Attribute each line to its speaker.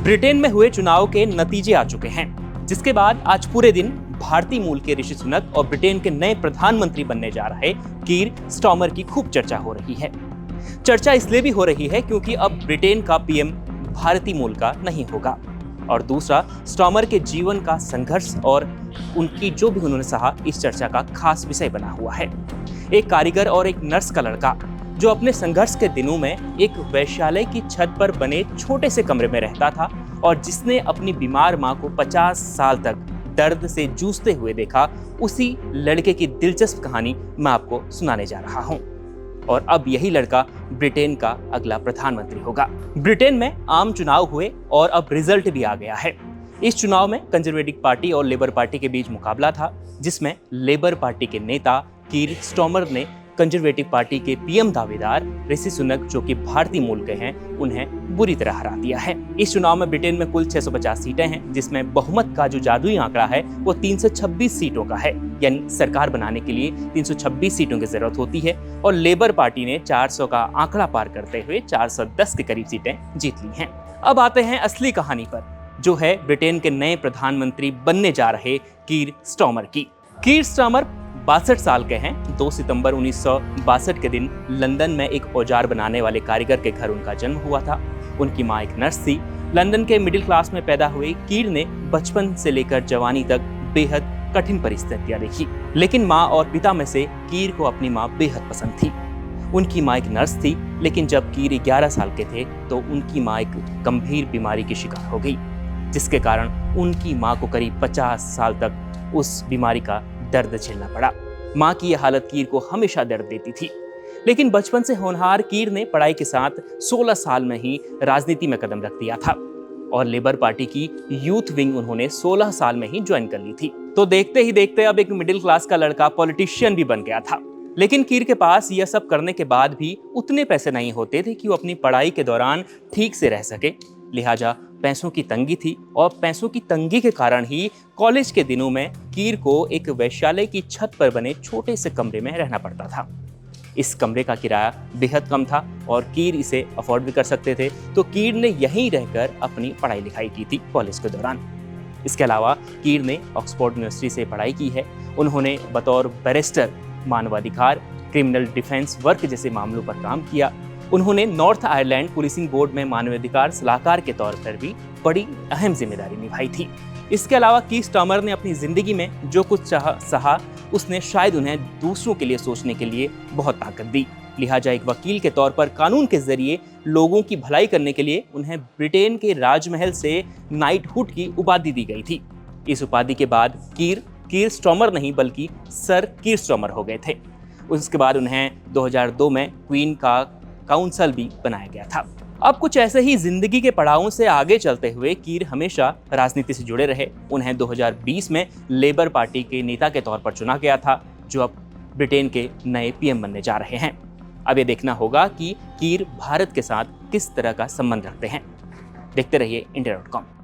Speaker 1: Britain में हुए चुनाव के नतीजे आ चुके हैं, जिसके बाद आज पूरे दिन भारतीय मूल के ऋषि सुनक और ब्रिटेन के नए प्रधानमंत्री बनने जा रहे कीर स्टारमर की खूब चर्चा हो रही है। चर्चा इसलिए भी हो रही है क्योंकि अब ब्रिटेन का पीएम भारतीय मूल का नहीं होगा, और दूसरा स्टारमर के जीवन का संघर्ष और उनकी जो भी उन्होंने सहा इस चर्चा का खास विषय बना हुआ है। एक कारीगर और एक नर्स का लड़का जो अपने संघर्ष के दिनों में एक वैश्यालय की छत पर बने छोटे से कमरे में रहता था और जिसने अपनी बीमार मां को 50 साल तक दर्द से जूझते हुए देखा, उसी लड़के की दिलचस्प कहानी मैं आपको सुनाने जा रहा हूं। और अब यही लड़का ब्रिटेन का अगला प्रधानमंत्री होगा। ब्रिटेन में आम चुनाव हुए और अब रिजल्ट भी आ गया है। इस चुनाव में कंजर्वेटिव पार्टी और लेबर पार्टी के बीच मुकाबला था, जिसमें लेबर पार्टी के नेता कीर स्टारमर ने कंजर्वेटिव पार्टी के पीएम दावेदार ऋषि सुनक, जो कि भारतीय मूल के हैं, उन्हें बुरी तरह हरा दिया है। इस चुनाव में ब्रिटेन में कुल 650 सीटें हैं, जिसमें बहुमत का जो जादुई आंकड़ा है वो 326 सीटों का है। यानी सरकार बनाने के लिए 326 सीटों की जरूरत होती है और लेबर पार्टी ने 400 का आंकड़ा पार करते हुए 410 के करीब सीटें जीत ली हैं। अब आते हैं असली कहानी पर, जो है ब्रिटेन के नए प्रधानमंत्री बनने जा रहे कीर स्टारमर की। कीर स्टारमर 62 साल के हैं। 2 सितंबर 1962 के दिन लंदन में एक औजार बनाने वाले कारीगर के घर उनका जन्म हुआ था। उनकी मां एक नर्स थी। लंदन के मिडिल क्लास में पैदा हुए कीर ने बचपन से लेकर जवानी तक बेहद कठिन परिस्थितियां देखी, लेकिन मां और पिता में से कीर को अपनी मां बेहद पसंद थी। उनकी मां एक नर्स थी, लेकिन जब कीर 11 साल के थे तो उनकी मां एक गंभीर बीमारी की शिकार हो गई, जिसके कारण उनकी मां को करीब 50 साल तक उस बीमारी का दर्द झेलना पड़ा। मां की यह हालत कीर को हमेशा दर्द देती थी, लेकिन बचपन से होनहार कीर ने पढ़ाई के साथ 16 साल में ही राजनीति में कदम रख दिया था और लेबर पार्टी की यूथ विंग उन्होंने 16 साल में ही ज्वाइन कर ली थी। तो देखते ही देखते अब एक मिडिल क्लास का लड़का पॉलिटिशियन भी बन गया था। लेकिन कीर के पास यह सब करने के बाद भी उतने पैसे नहीं होते थे कि वो अपनी पढ़ाई के दौरान ठीक से रह सके। लिहाजा पैसों की तंगी थी और पैसों की तंगी के कारण ही कॉलेज के दिनों में कीर को एक वैश्यालय की छत पर बने छोटे से कमरे में रहना पड़ता था। इस कमरे का किराया बेहद कम था और कीर इसे अफोर्ड भी कर सकते थे, तो कीर ने यहीं रहकर अपनी पढ़ाई लिखाई की थी कॉलेज के दौरान। इसके अलावा कीर ने ऑक्सफोर्ड यूनिवर्सिटी से पढ़ाई की है। उन्होंने बतौर बैरिस्टर मानवाधिकार, क्रिमिनल डिफेंस वर्क जैसे मामलों पर काम किया। उन्होंने नॉर्थ आयरलैंड पुलिसिंग बोर्ड में मानवाधिकार सलाहकार के तौर पर भी बड़ी अहम जिम्मेदारी निभाई थी। इसके अलावा कीर स्टारमर ने अपनी जिंदगी में जो कुछ सहा, उसने शायद उन्हें दूसरों के लिए सोचने के लिए बहुत ताकत दी। लिहाजा एक वकील के तौर पर कानून के जरिए लोगों की भलाई करने के लिए उन्हें ब्रिटेन के राजमहल से नाइटहुड की उपाधि दी गई थी। इस उपाधि के बाद कीर स्टारमर नहीं बल्कि सर कीर स्टारमर हो गए थे। उसके बाद उन्हें 2002 में क्वीन का काउंसिल भी बनाया गया था। अब कुछ ऐसे ही जिंदगी के पड़ावों से आगे चलते हुए कीर हमेशा राजनीति से जुड़े रहे। उन्हें 2020 में लेबर पार्टी के नेता के तौर पर चुना गया था, जो अब ब्रिटेन के नए पीएम बनने जा रहे हैं। अब ये देखना होगा कि कीर भारत के साथ किस तरह का संबंध रखते हैं। देखते रहिए इंडिया.com।